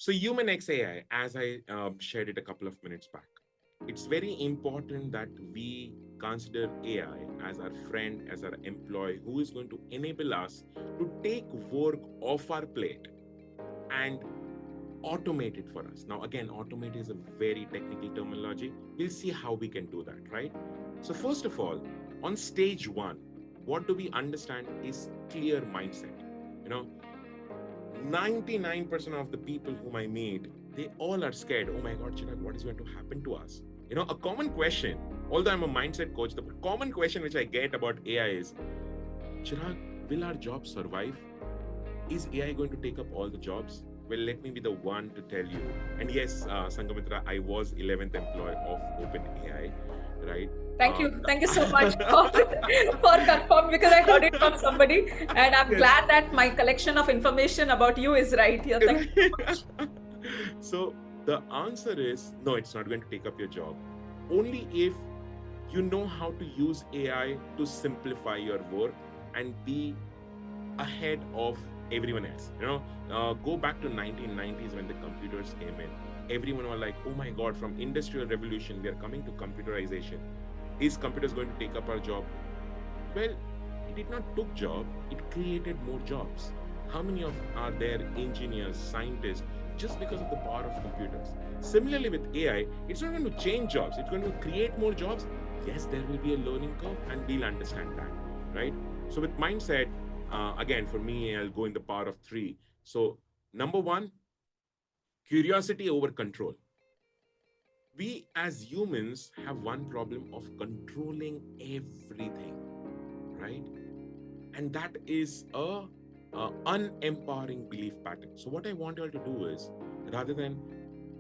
So human X AI, as I shared it a couple of minutes back, it's very important that we consider AI as our friend, as our employee, who is going to enable us to take work off our plate and automate it for us. Now, again, automate is a very technical terminology. We'll see how we can do that, right? So, first of all, on stage one, what do we understand is clear mindset. You know, 99% of the people whom I meet, they all are scared. Oh my God, Chirag, what is going to happen to us? You know, a common question, although I'm a mindset coach, the common question which I get about AI is, Chirag, will our jobs survive? Is AI going to take up all the jobs? Well, let me be the one to tell you. And yes, Sanghamitra, I was 11th employee of OpenAI, right? Thank you. Thank you so much for confirming, because I heard it from somebody. And I'm Yes. glad that my collection of information about you is right. Yeah, thank you so much. So the answer is no, it's not going to take up your job. Only if you know how to use AI to simplify your work and be ahead of everyone else. Go back to 1990s when the computers came in. Everyone was like, "Oh my God!" From industrial revolution, we are coming to computerization. Is computers going to take up our job? Well, it did not took job, it created more jobs. How many of are there engineers, scientists, just because of the power of computers? Similarly with AI, it's not going to change jobs, it's going to create more jobs. Yes, there will be a learning curve and we'll understand that, right? So with mindset, again, for me, I'll go in the power of three. So number one, curiosity over control. We as humans have one problem of controlling everything, right? And that is a unempowering belief pattern. So what I want you all to do is, rather than,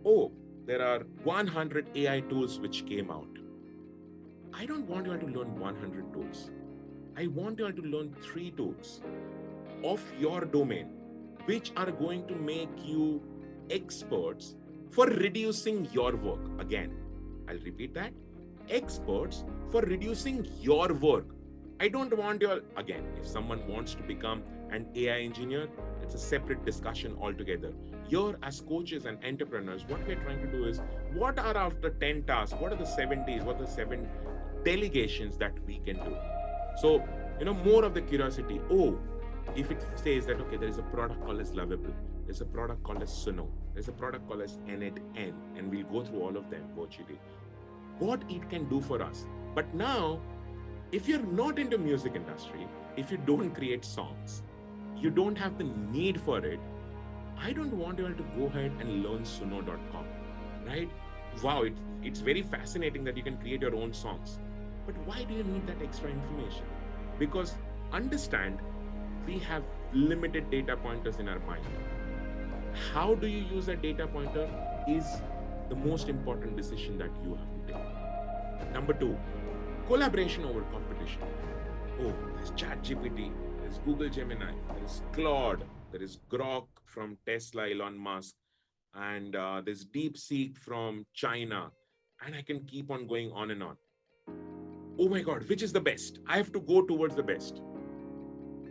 oh, there are 100 AI tools which came out, I don't want you all to learn 100 tools. I want you all to learn three tools of your domain which are going to make you experts for reducing your work. Again, I'll repeat that: experts for reducing your work. I don't want your, again, if someone wants to become an AI engineer, it's a separate discussion altogether. Here, as coaches and entrepreneurs, what we're trying to do is, what are after 10 tasks? What are the 7 days? What are the 7 delegations that we can do? So, more of the curiosity. Oh, if it says that, okay, there is a product called as Lovable, there's a product called as Suno, there's a product called as N8N, and we'll go through all of them virtually, what it can do for us. But now, if you're not into music industry, if you don't create songs, you don't have the need for it, I don't want you all to go ahead and learn suno.com, right? Wow, it's very fascinating that you can create your own songs. But why do you need that extra information? Because understand, we have limited data pointers in our mind. How do you use that data pointer is the most important decision that you have to take. Number two, collaboration over competition. Oh, there's ChatGPT, there's Google Gemini, there's Claude, there is Grok from Tesla, Elon Musk, and there's DeepSeek from China, and I can keep on going on and on. Oh my God, which is the best? I have to go towards the best.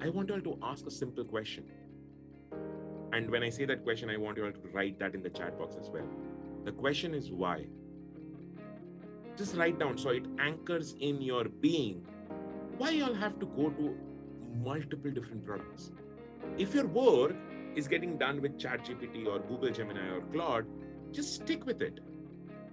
I want you all to ask a simple question. And when I say that question, I want you all to write that in the chat box as well. The question is why? Just write down so it anchors in your being. Why you all have to go to multiple different products? If your work is getting done with ChatGPT or Google Gemini or Claude, just stick with it.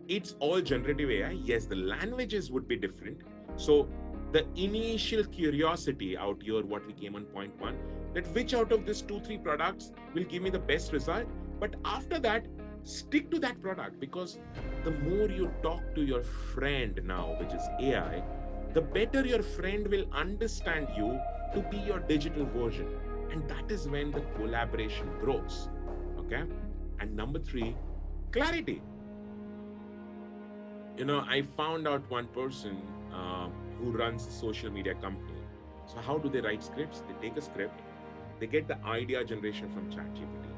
It's all generative AI. Yes, the languages would be different. So the initial curiosity out here, what we came on point one, that which out of these 2, 3 products will give me the best result. But after that, stick to that product, because the more you talk to your friend now, which is AI, the better your friend will understand you to be your digital version. And that is when the collaboration grows. Okay. And number three, clarity. I found out one person who runs a social media company. So how do they write scripts? They take a script, they get the idea generation from ChatGPT.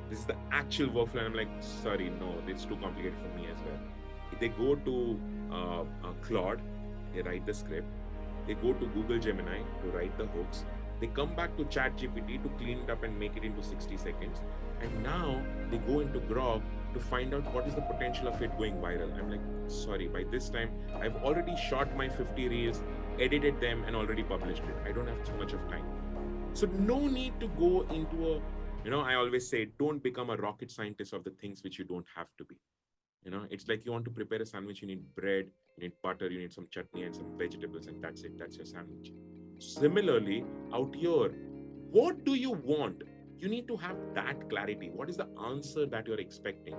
This is the actual workflow. And I'm like, sorry, no, it's too complicated for me as well. They go to Claude, they write the script. They go to Google Gemini to write the hooks. They come back to ChatGPT to clean it up and make it into 60 seconds. And now they go into Grok to find out what is the potential of it going viral. I'm like, sorry, by this time, I've already shot my 50 reels, edited them, and already published it. I don't have too much of time. So no need to go into I always say, don't become a rocket scientist of the things which you don't have to be. It's like you want to prepare a sandwich, you need bread, you need butter, you need some chutney and some vegetables, and that's it. That's your sandwich. Similarly, out here, what do you want? You need to have that clarity. What is the answer that you're expecting?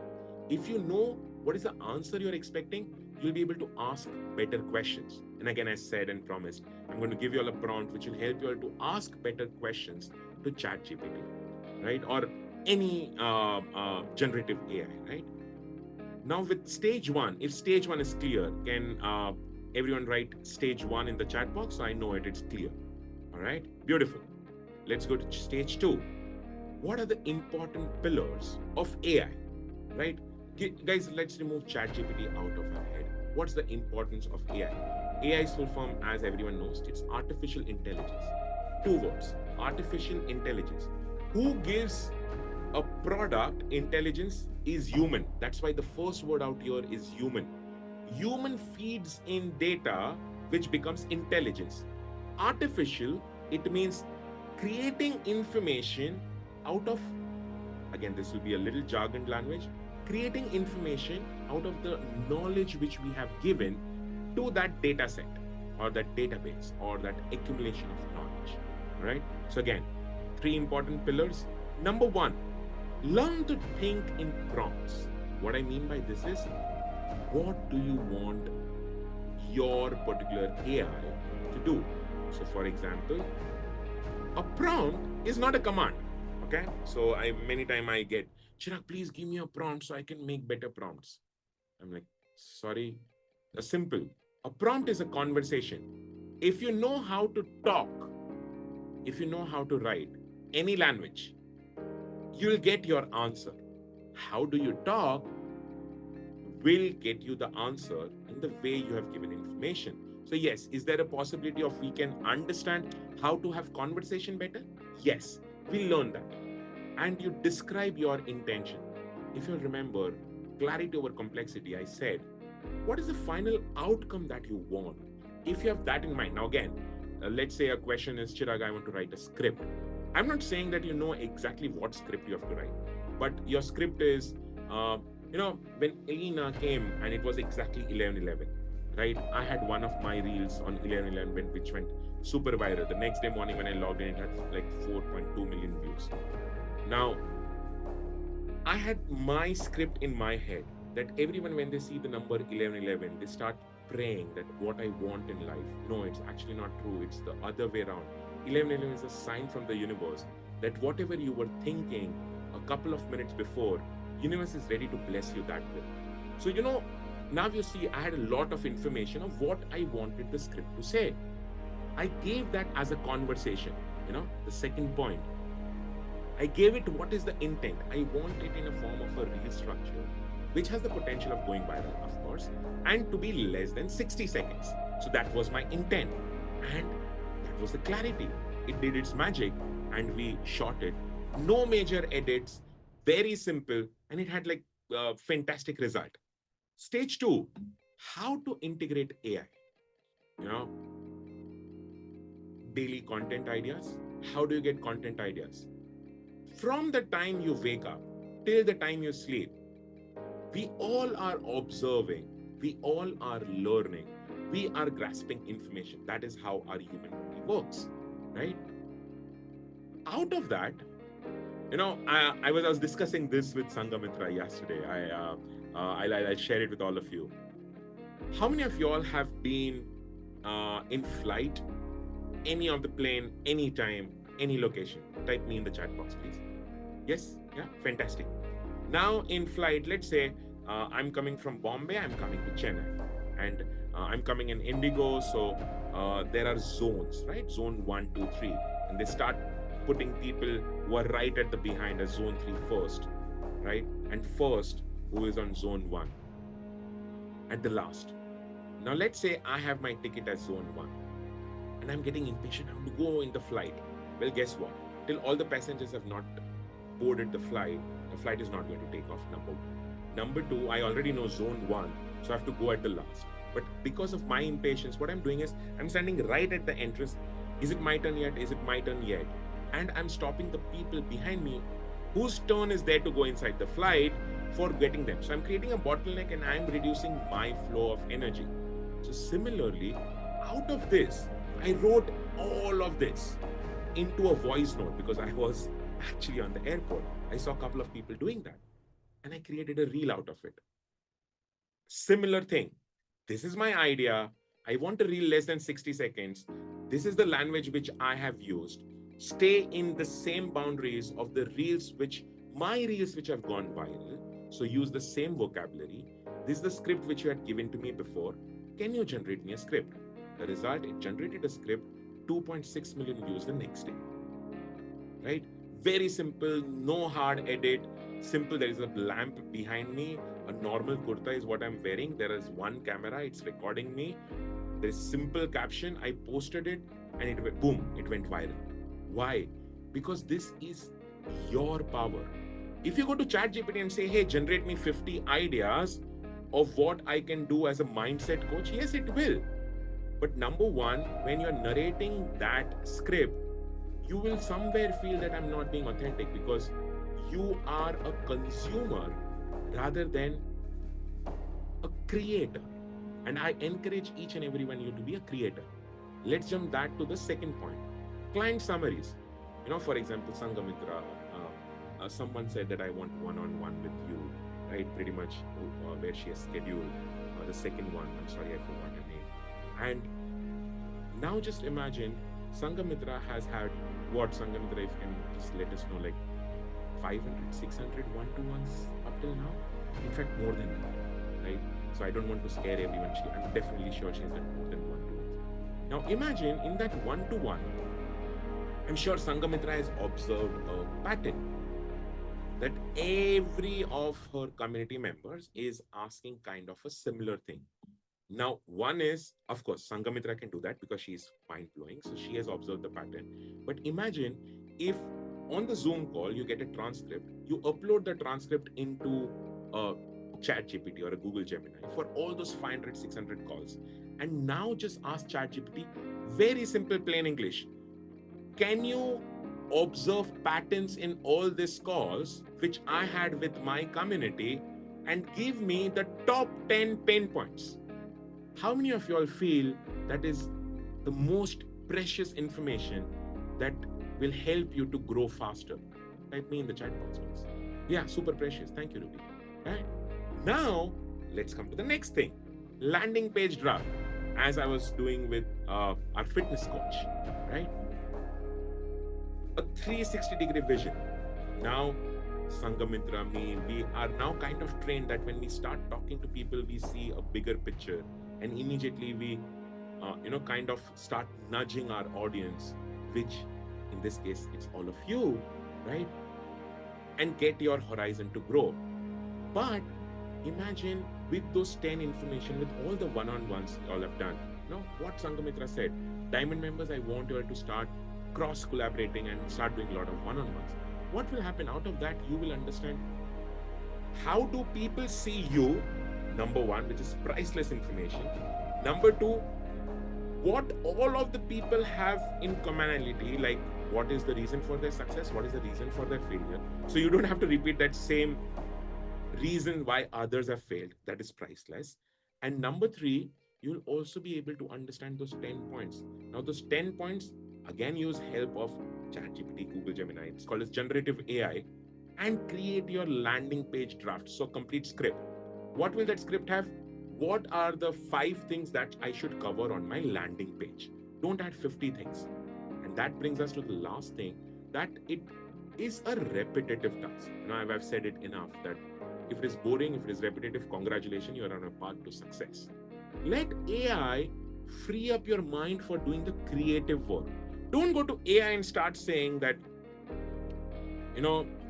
If you know what is the answer you're expecting, you'll be able to ask better questions. And again, I said and promised, I'm going to give you all a prompt which will help you all to ask better questions to ChatGPT, right? Or any generative AI, right? Now with stage one, if stage one is clear, can everyone write stage one in the chat box? So I know it's clear. All right, beautiful. Let's go to stage two. What are the important pillars of AI, right? Guys, let's remove ChatGPT out of our head. What's the importance of AI? AI's full form, as everyone knows, it's artificial intelligence. Two words, artificial intelligence. Who gives a product intelligence is human. That's why the first word out here is human. Human feeds in data, which becomes intelligence. Artificial, it means creating information out of, again, this will be a little jargon language, creating information out of the knowledge which we have given to that data set or that database or that accumulation of knowledge, right? So again, three important pillars. Number one, learn to think in prompts. What I mean by this is, what do you want your particular AI to do? So for example, a prompt is not a command. Okay. So many times I get, Chirag, please give me a prompt so I can make better prompts. I'm like, sorry, simple. A prompt is a conversation. If you know how to talk, if you know how to write any language, you'll get your answer. How do you talk will get you the answer in the way you have given information. So yes, is there a possibility of we can understand how to have conversation better? Yes, we learn that. And you describe your intention. If you remember, clarity over complexity, I said, what is the final outcome that you want? If you have that in mind, now again, let's say a question is, Chirag, I want to write a script. I'm not saying that you know exactly what script you have to write, but your script is, when Elena came and it was exactly 11:11, right? I had one of my reels on 11:11 which went super viral. The next day morning when I logged in, it had like 4.2 million views. Now, I had my script in my head that everyone, when they see the number 11:11, they start praying that what I want in life. No, it's actually not true. It's the other way around. 11:11 is a sign from the universe that whatever you were thinking a couple of minutes before, universe is ready to bless you that way. So, now you see, I had a lot of information of what I wanted the script to say. I gave that as a conversation, the second point. I gave it what is the intent. I want it in a form of a reel structure, which has the potential of going viral, of course, and to be less than 60 seconds. So that was my intent. And that was the clarity. It did its magic and we shot it. No major edits, very simple, and it had like a fantastic result. Stage two, how to integrate AI. Daily content ideas. How do you get content ideas? From the time you wake up till the time you sleep, we all are observing, we all are learning, we are grasping information. That is how our human body works, right? Out of that, I was discussing this with Sanghamitra yesterday. I'll share it with all of you. How many of you all have been in flight, any of the plane, anytime, any location? Type me in the chat box, please. Yes? Yeah? Fantastic. Now in flight, let's say I'm coming from Bombay, I'm coming to Chennai, and I'm coming in Indigo. So there are zones, right? Zone 1, 2, 3. And they start putting people who are right at the behind as zone 3 first, right? And first, who is on zone 1 at the last. Now let's say I have my ticket as zone 1 and I'm getting impatient. I want to go in the flight. Well, guess what? Till all the passengers have not boarded the flight is not going to take off, number one. Number two, I already know zone one, so I have to go at the last. But because of my impatience, what I'm doing is I'm standing right at the entrance. Is it my turn yet? Is it my turn yet? And I'm stopping the people behind me whose turn is there to go inside the flight for getting them. So I'm creating a bottleneck and I'm reducing my flow of energy. So similarly, out of this, I wrote all of this into a voice note because I was actually on the airport. I saw a couple of people doing that and I created a reel out of it. Similar thing. This is my idea. I want a reel less than 60 seconds. This is the language which I have used. Stay in the same boundaries of the reels which have gone viral. So use the same vocabulary. This is the script which you had given to me before. Can you generate me a script? The result, it generated a script, 2.6 million views the next day. Right? Very simple, no hard edit. Simple, there is a lamp behind me. A normal kurta is what I'm wearing. There is one camera, it's recording me. There is simple caption. I posted it and it went, boom, it went viral. Why? Because this is your power. If you go to ChatGPT and say, hey, generate me 50 ideas of what I can do as a mindset coach, yes, it will. But number one, when you're narrating that script, you will somewhere feel that I'm not being authentic because you are a consumer rather than a creator. And I encourage each and every one of you to be a creator. Let's jump back to the second point. Client summaries. For example, Sanghamitra, someone said that I want one-on-one with you, right? Pretty much where she has scheduled the second one. I'm sorry, I forgot her name. And now just imagine Sanghamitra has had what, Sanghamitra, if you can just let us know, like 500, 600 one-to-ones up till now. In fact, more than that, right? So I don't want to scare everyone. I'm definitely sure she has done more than one-to-ones. Now imagine in that one-to-one, I'm sure Sanghamitra has observed a pattern that every of her community members is asking kind of a similar thing. Now, one is, of course, Sanghamitra can do that because she's mind-blowing. So she has observed the pattern. But imagine if on the Zoom call, you get a transcript, you upload the transcript into a ChatGPT or a Google Gemini for all those 500, 600 calls. And now just ask ChatGPT, very simple, plain English. Can you observe patterns in all these calls, which I had with my community, and give me the top 10 pain points? How many of you all feel that is the most precious information that will help you to grow faster? Type me in the chat box, please. Yeah, super precious. Thank you, Ruby. Right? Now, let's come to the next thing. Landing page draft, as I was doing with our fitness coach, right? A 360-degree vision. Now, Sanghamitra, we are now kind of trained that when we start talking to people, we see a bigger picture, and immediately we, kind of start nudging our audience, which in this case, it's all of you, right? And get your horizon to grow. But imagine with those 10 information, with all the one-on-ones you all have done, what Sanghamitra said, Diamond members, I want you all to start cross-collaborating and start doing a lot of one-on-ones. What will happen out of that? You will understand how do people see you, number one, which is priceless information. Number two, what all of the people have in commonality, like what is the reason for their success, what is the reason for their failure. So you don't have to repeat that same reason why others have failed. That is priceless. And number three, you'll also be able to understand those 10 points. Now those 10 points, again, use help of ChatGPT, Google Gemini. It's called as generative AI, and create your landing page draft. So complete script. What will that script have? What are the 5 things that I should cover on my landing page? Don't add 50 things. And that brings us to the last thing, that it is a repetitive task. I've said it enough that if it is boring, if it is repetitive, congratulations, you are on a path to success. Let AI free up your mind for doing the creative work. Don't go to AI and start saying that,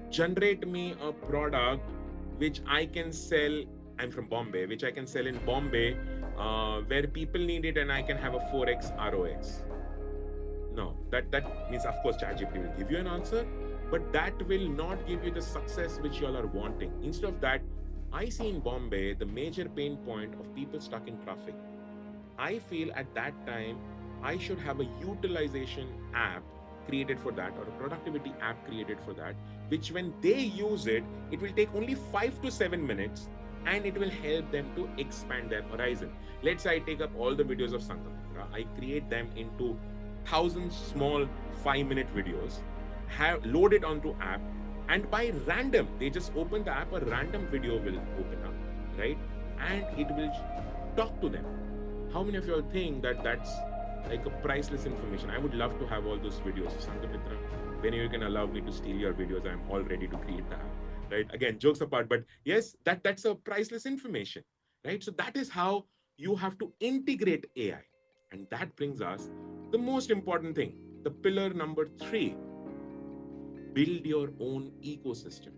generate me a product which I can sell. I'm from Bombay, which I can sell in Bombay, where people need it and I can have a 4x ROS. No, that means of course ChatGPT will give you an answer, but that will not give you the success which you all are wanting. Instead of that, I see in Bombay the major pain point of people stuck in traffic. I feel at that time I should have a utilization app created for that, or a productivity app created for that, which when they use it, it will take only 5 to 7 minutes and it will help them to expand their horizon. Let's say I take up all the videos of Sanghamitra, I create them into thousand small 5 minute videos, have load it onto app, and by random, they just open the app, a random video will open up, right? And it will talk to them. How many of you all think that that's like a priceless information? I would love to have all those videos. Sanghamitra, when you can allow me to steal your videos, I'm all ready to create that. Right? Again, jokes apart, but yes, that's a priceless information. Right? So that is how you have to integrate AI. And that brings us the most important thing, the pillar number 3, build your own ecosystem.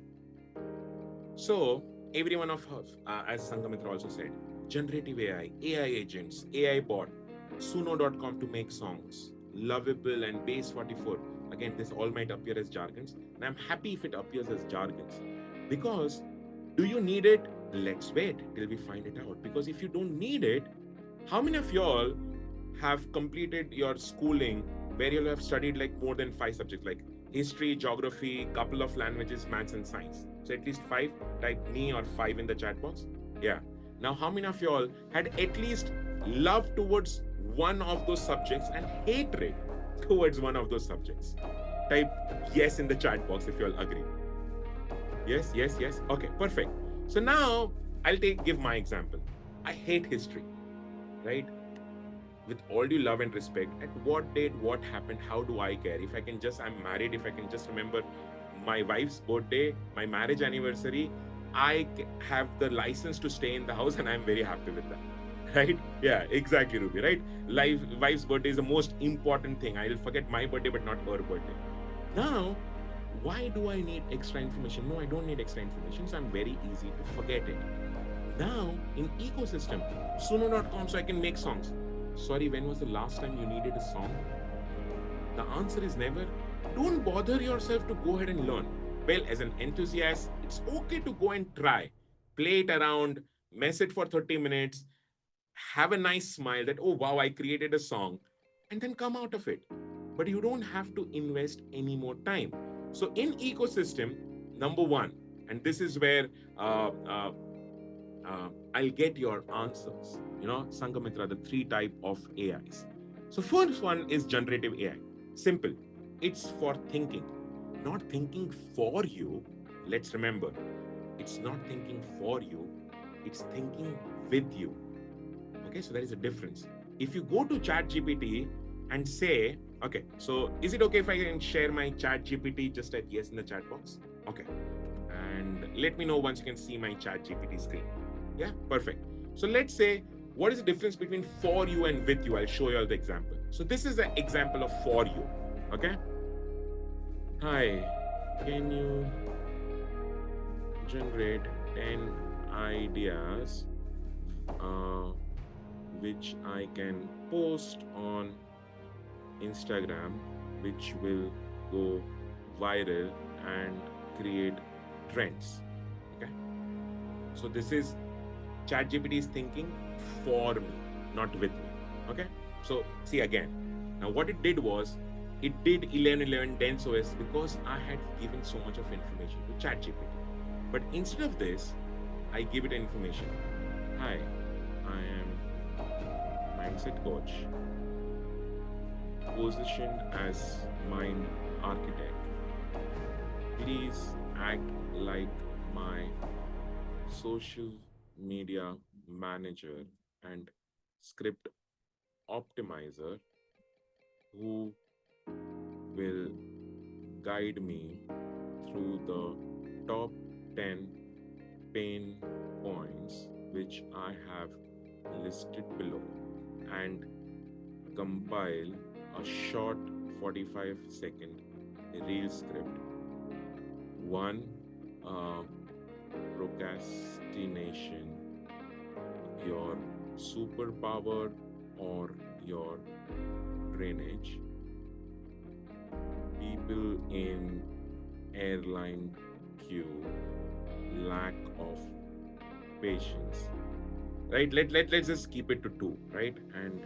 So, every one of us, as Sanghamitra also said, generative AI, AI agents, AI bot, Suno.com to make songs, Lovable and Base 44. Again, this all might appear as jargons, and I'm happy if it appears as jargons. Because do you need it? Let's wait till we find it out. Because if you don't need it, how many of y'all have completed your schooling where you'll have studied like more than 5 subjects like history, geography, couple of languages, maths, and science? So at least 5. Type me or 5 in the chat box. Yeah. Now, how many of y'all had at least love towards one of those subjects and hatred towards one of those subjects? Type yes in the chat box if you all agree. Yes, yes, yes. Okay, perfect. So now I'll give my example. I hate history, right? With all due love and respect, at what date, what happened, how do I care? If I can just, I'm married, if I can just remember my wife's birthday, my marriage anniversary, I have the license to stay in the house and I'm very happy with that. Right? Yeah, exactly, Ruby, right? Wife's birthday is the most important thing. I'll forget my birthday, but not her birthday. Now, why do I need extra information? No, I don't need extra information, so I'm very easy to forget it. Now, in ecosystem, Suno.com, so I can make songs. Sorry, when was the last time you needed a song? The answer is never. Don't bother yourself to go ahead and learn. Well, as an enthusiast, it's okay to go and try. Play it around, mess it for 30 minutes, have a nice smile that, oh wow, I created a song, and then come out of it. But you don't have to invest any more time. So in ecosystem, number one, and this is where I'll get your answers. Sanghamitra, the 3 type of AIs. So first one is generative AI. Simple. It's for thinking, not thinking for you. Let's remember, it's not thinking for you. It's thinking with you. Okay, so there is a difference. If you go to ChatGPT and say, okay, so is it okay if I can share my ChatGPT? Just type yes in the chat box. Okay, and let me know once you can see my ChatGPT screen. Yeah, perfect. So let's say, what is the difference between for you and with you? I'll show you all the example. So this is an example of for you. Okay. Hi, can you generate 10 ideas which I can post on Instagram, which will go viral and create trends? Okay. So this is ChatGPT is thinking for me, not with me. Okay. So see again. Now what it did was, it did 11, 11, 10 OS because I had given so much of information to ChatGPT. But instead of this, I give it information. Hi, I am mindset coach, positioned as mind architect. Please act like my social media manager and script optimizer who will guide me through the top 10 pain points which I have listed below, and compile a short 45-second reel script. One, procrastination, your superpower or your drainage. People in airline queue, lack of patience. Right? Let's just keep it to two, right? And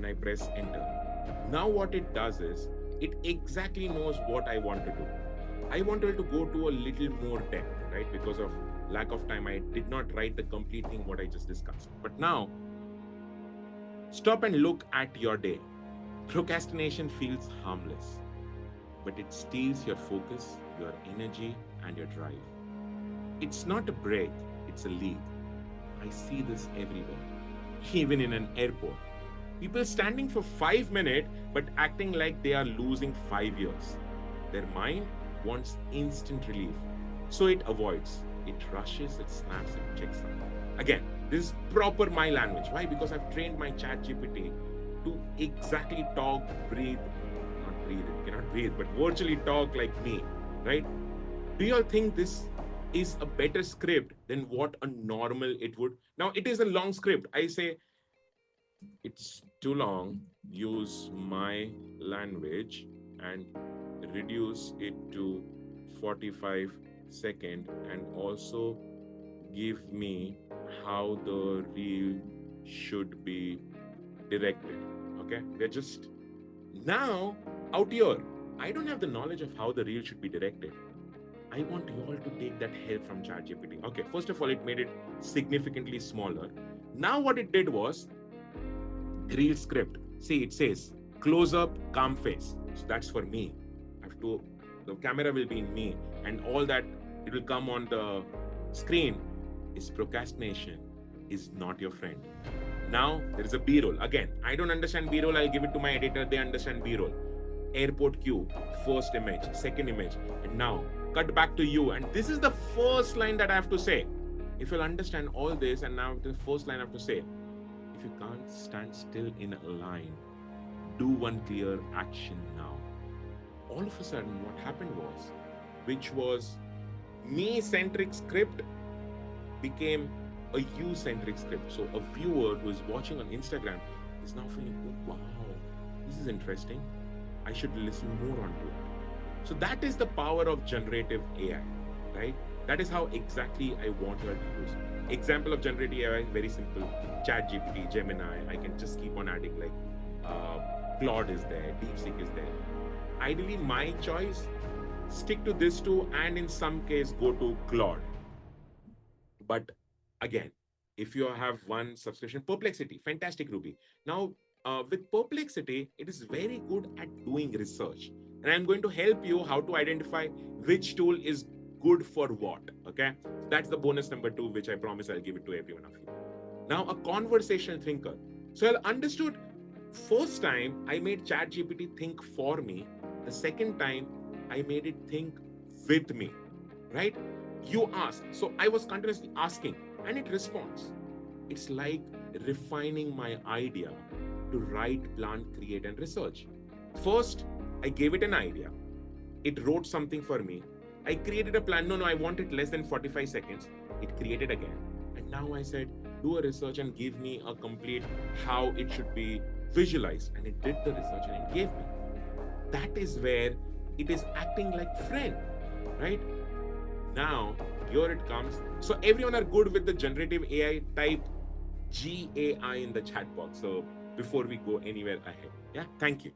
I press enter. Now what it does is it exactly knows what I want to do. I wanted to go to a little more depth, right? Because of lack of time, I did not write the complete thing what I just discussed. But now, stop and look at your day. Procrastination feels harmless, but it steals your focus, your energy, and your drive. It's not a break, it's a leak. I see this everywhere, even in an airport. People standing for 5 minutes but acting like they are losing 5 years. Their mind wants instant relief. So it avoids, it rushes, it snaps, it checks out. Again, this is proper my language. Why? Because I've trained my chat GPT to exactly talk, breathe, not breathe, it cannot breathe, but virtually talk like me, right? Do you all think this is a better script than what a normal it would? Now, it is a long script. I say, it's too long, use my language and reduce it to 45 second, and also give me how the reel should be directed. Okay, we're just now out here. I don't have the knowledge of how the reel should be directed. I want you all to take that help from ChatGPT. Okay, first of all, it made it significantly smaller. Now what it did was reel script. See, it says close up, calm face. So that's for me. I have to, the camera will be in me, and all that it will come on the screen is procrastination is not your friend. Now there is a B-roll. Again, I don't understand B-roll. I'll give it to my editor. They understand B-roll. Airport queue, first image, second image, and now cut back to you. And this is the first line that I have to say. If you'll understand all this, and now the first line I have to say, if you can't stand still in a line, do one clear action now. All of a sudden, what happened was, which was me-centric script became a you-centric script. So a viewer who is watching on Instagram is now feeling, oh, wow, this is interesting. I should listen more onto it. So that is the power of generative AI, right? That is how exactly I want her to use. Example of generative AI, very simple. ChatGPT, Gemini, I can just keep on adding, like Claude is there, DeepSeek is there. Ideally, my choice, stick to this two, and in some case, go to Claude. But again, if you have one subscription, Perplexity, fantastic Ruby. Now, with Perplexity, it is very good at doing research. And I'm going to help you how to identify which tool is good for what. Okay. That's the bonus number 2, which I promise I'll give it to every one of you. Now, a conversational thinker. So I understood first time I made ChatGPT think for me. The second time I made it think with me, right? You ask. So I was continuously asking and it responds. It's like refining my idea to write, plan, create, and research. First, I gave it an idea. It wrote something for me. I created a plan. No, I want it less than 45 seconds. It created again. And now I said, do a research and give me a complete how it should be visualized. And it did the research and it gave me. That is where it is acting like friend, right? Now, here it comes. So everyone are good with the generative AI, type GAI in the chat box. So before we go anywhere ahead. Yeah, thank you.